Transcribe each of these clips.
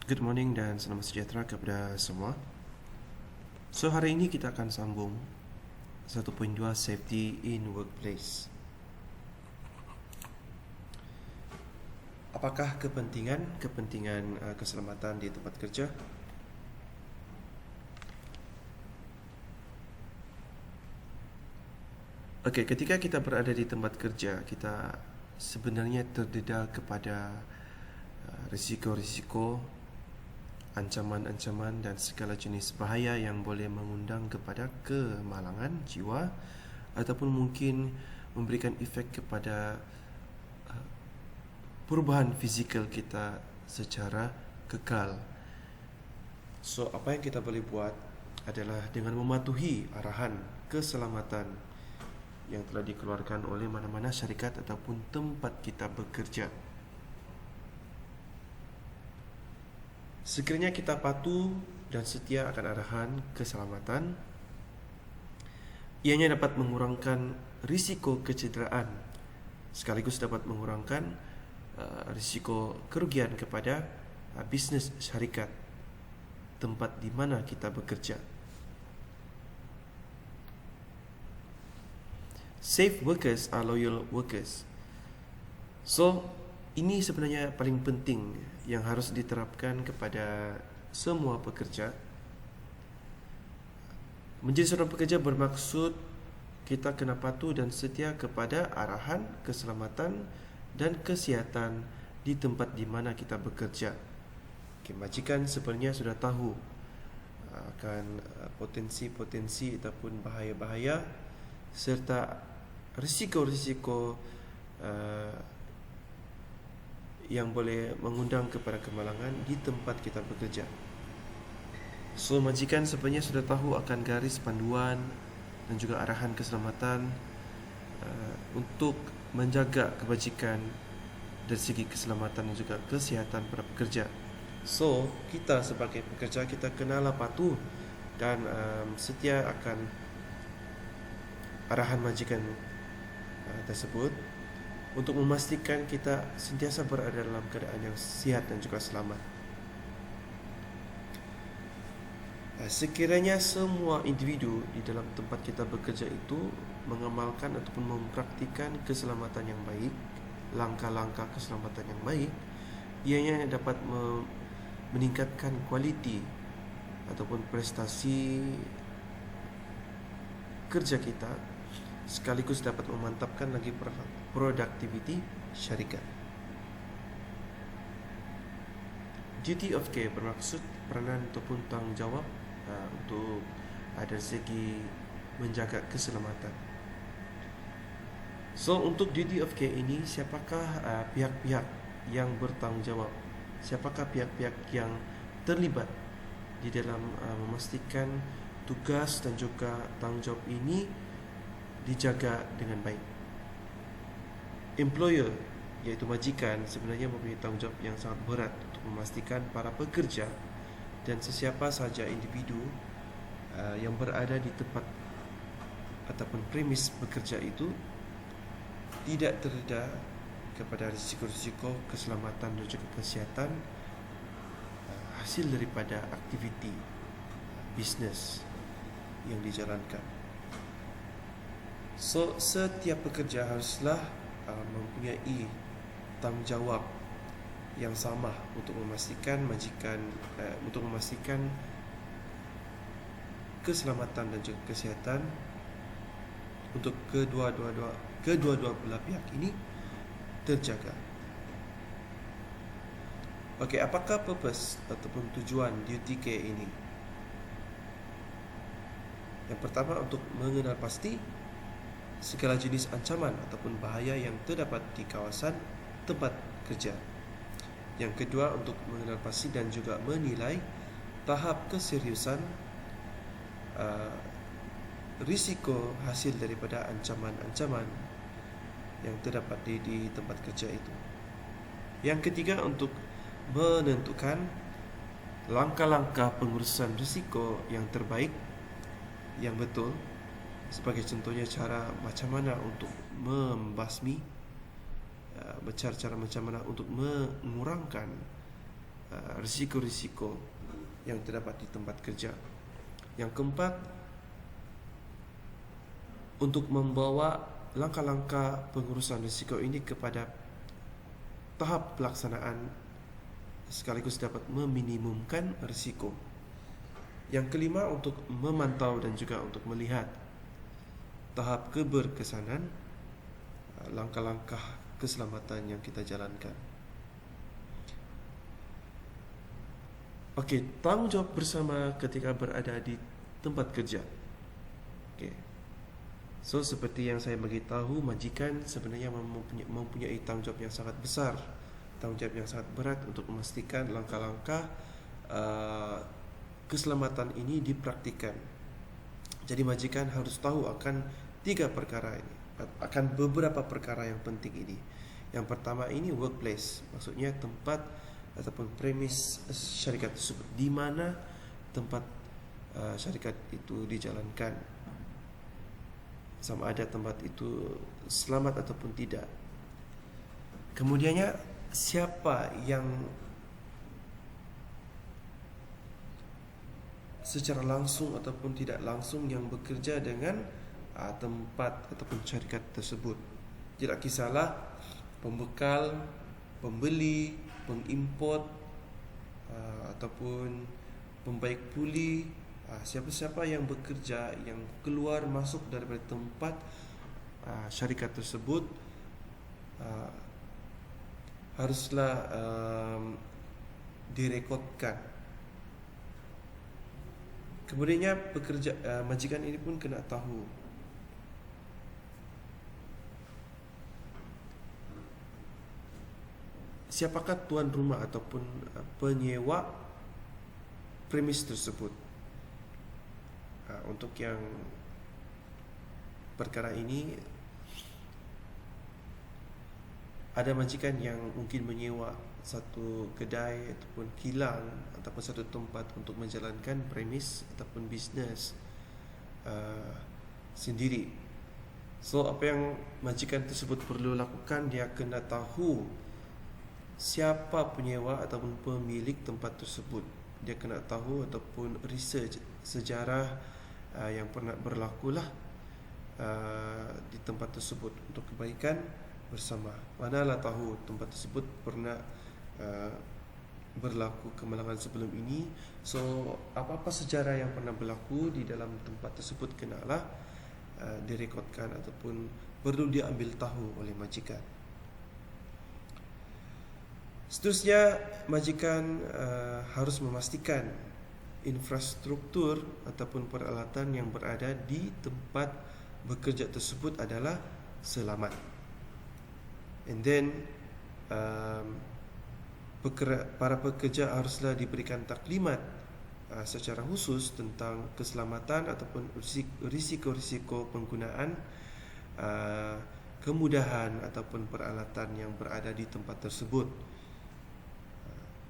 Good morning dan selamat sejahtera kepada semua. So hari ini kita akan sambung 1.2 Safety in Workplace. Apakah kepentingan keselamatan di tempat kerja? Okey, ketika kita berada di tempat kerja, kita sebenarnya terdedal kepada risiko-risiko, ancaman-ancaman dan segala jenis bahaya yang boleh mengundang kepada kemalangan jiwa ataupun mungkin memberikan efek kepada perubahan fizikal kita secara kekal. So, apa yang kita boleh buat adalah dengan mematuhi arahan keselamatan yang telah dikeluarkan oleh mana-mana syarikat ataupun tempat kita bekerja. Sekiranya kita patuh dan setia akan arahan keselamatan, ianya dapat mengurangkan risiko kecederaan sekaligus dapat mengurangkan risiko kerugian kepada bisnes syarikat tempat di mana kita bekerja. Safe workers are loyal workers. So, ini sebenarnya paling penting yang harus diterapkan kepada semua pekerja. Menjadi seorang pekerja bermaksud kita kena patuh dan setia kepada arahan keselamatan dan kesihatan di tempat di mana kita bekerja. Okay, majikan sebenarnya sudah tahu akan potensi-potensi ataupun bahaya-bahaya serta risiko-risiko yang boleh mengundang kepada kemalangan di tempat kita bekerja. So, majikan sebenarnya sudah tahu akan garis panduan dan juga arahan keselamatan untuk menjaga kebajikan dari segi keselamatan dan juga kesihatan para pekerja. So, kita sebagai pekerja, kita kenalah patuh dan setia akan arahan majikan tersebut untuk memastikan kita sentiasa berada dalam keadaan yang sihat dan juga selamat. Sekiranya semua individu di dalam tempat kita bekerja itu mengamalkan ataupun mempraktikkan keselamatan yang baik, langkah-langkah keselamatan yang baik, ianya dapat meningkatkan kualiti ataupun prestasi kerja kita, sekaligus dapat memantapkan lagi produktiviti syarikat. Duty of care bermaksud peranan ataupun tanggungjawab untuk dari segi menjaga keselamatan. So, untuk duty of care ini, siapakah pihak-pihak yang bertanggungjawab? Siapakah pihak-pihak yang terlibat di dalam memastikan tugas dan juga tanggungjawab ini dijaga dengan baik? Employer, iaitu majikan, sebenarnya mempunyai tanggungjawab yang sangat berat untuk memastikan para pekerja dan sesiapa sahaja individu yang berada di tempat ataupun premis bekerja itu tidak terdedah kepada risiko-risiko keselamatan dan juga kesihatan hasil daripada aktiviti bisnes yang dijalankan. So, setiap pekerja haruslah mempunyai tanggungjawab yang sama untuk memastikan keselamatan dan juga kesihatan untuk kedua-dua belah pihak ini terjaga. Okey, apakah purpose ataupun tujuan duty care ini? Yang pertama, untuk mengenal pasti segala jenis ancaman ataupun bahaya yang terdapat di kawasan tempat kerja. Yang kedua, untuk mengenal pasti dan juga menilai tahap keseriusan risiko hasil daripada ancaman-ancaman yang terdapat di tempat kerja itu. Yang ketiga, untuk menentukan langkah-langkah pengurusan risiko yang terbaik, yang betul. Sebagai contohnya, cara macam mana untuk membasmi, cara macam mana untuk mengurangkan risiko-risiko yang terdapat di tempat kerja. Yang keempat, untuk membawa langkah-langkah pengurusan risiko ini kepada tahap pelaksanaan sekaligus dapat meminimumkan risiko. Yang kelima, untuk memantau dan juga untuk melihat tahap keberkesanan langkah-langkah keselamatan yang kita jalankan. Okey, tanggungjawab bersama ketika berada di tempat kerja. Okey. So, seperti yang saya beritahu, majikan sebenarnya mempunyai tanggungjawab yang sangat besar, tanggungjawab yang sangat berat untuk memastikan langkah-langkah keselamatan ini dipraktikkan. Jadi majikan harus tahu akan 3 perkara ini, akan beberapa perkara yang penting ini. Yang pertama ini workplace, maksudnya tempat ataupun premis syarikat tersebut, di mana tempat syarikat itu dijalankan, sama ada tempat itu selamat ataupun tidak. Kemudiannya, siapa yang secara langsung ataupun tidak langsung yang bekerja dengan tempat ataupun syarikat tersebut. Tidak kisahlah pembekal, pembeli, pengimport ataupun pembaik puli, siapa-siapa yang bekerja, yang keluar masuk daripada tempat syarikat tersebut haruslah direkodkan. Kemudiannya majikan ini pun kena tahu siapakah tuan rumah ataupun penyewa premis tersebut. Untuk yang perkara ini, ada majikan yang mungkin menyewa satu kedai ataupun kilang ataupun satu tempat untuk menjalankan premis ataupun bisnes sendiri. So, apa yang majikan tersebut perlu lakukan, dia kena tahu siapa penyewa ataupun pemilik tempat tersebut. Dia kena tahu ataupun research sejarah yang pernah berlakulah di tempat tersebut untuk kebaikan bersama. Manalah tahu tempat tersebut pernah berlaku kemalangan sebelum ini. So, apa-apa sejarah yang pernah berlaku di dalam tempat tersebut kenalah direkodkan ataupun perlu diambil tahu oleh majikan. Seterusnya, majikan harus memastikan infrastruktur ataupun peralatan yang berada di tempat bekerja tersebut adalah selamat. And then para pekerja haruslah diberikan taklimat secara khusus tentang keselamatan ataupun risiko-risiko penggunaan kemudahan ataupun peralatan yang berada di tempat tersebut.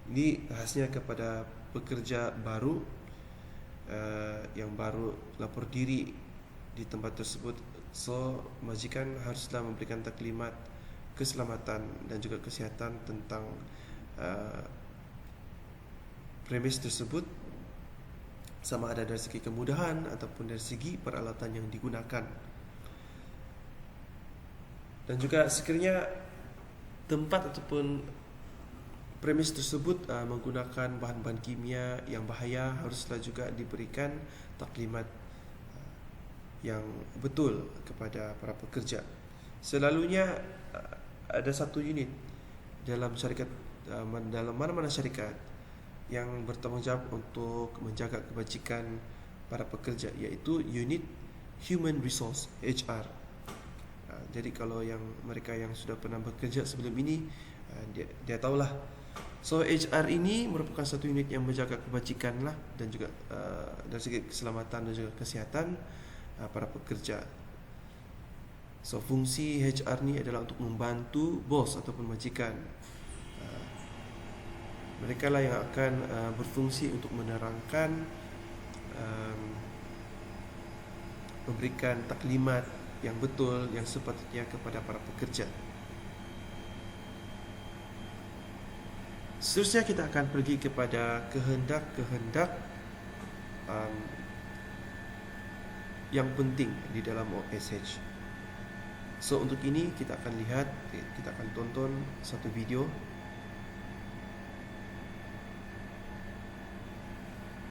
Ini khasnya kepada pekerja baru yang baru lapor diri di tempat tersebut. So, majikan haruslah memberikan taklimat keselamatan dan juga kesihatan tentang premis tersebut, sama ada dari segi kemudahan ataupun dari segi peralatan yang digunakan. Dan juga sekiranya tempat ataupun premis tersebut menggunakan bahan-bahan kimia yang bahaya, haruslah juga diberikan taklimat yang betul kepada para pekerja. Selalunya ada satu unit dalam syarikat, dalam mana-mana syarikat yang bertanggungjawab untuk menjaga kebajikan para pekerja, iaitu unit Human Resource, HR. Jadi kalau mereka yang sudah pernah bekerja sebelum ini, dia tahulah. So, HR ini merupakan satu unit yang menjaga kebajikan lah, dan juga dari segi keselamatan dan juga kesihatan para pekerja. So, fungsi HR ni adalah untuk membantu bos ataupun majikan. Mereka lah yang akan berfungsi untuk menerangkan, memberikan taklimat yang betul, yang sepatutnya kepada para pekerja. Seterusnya kita akan pergi kepada kehendak-kehendak yang penting di dalam OSH. So untuk ini kita akan tonton satu video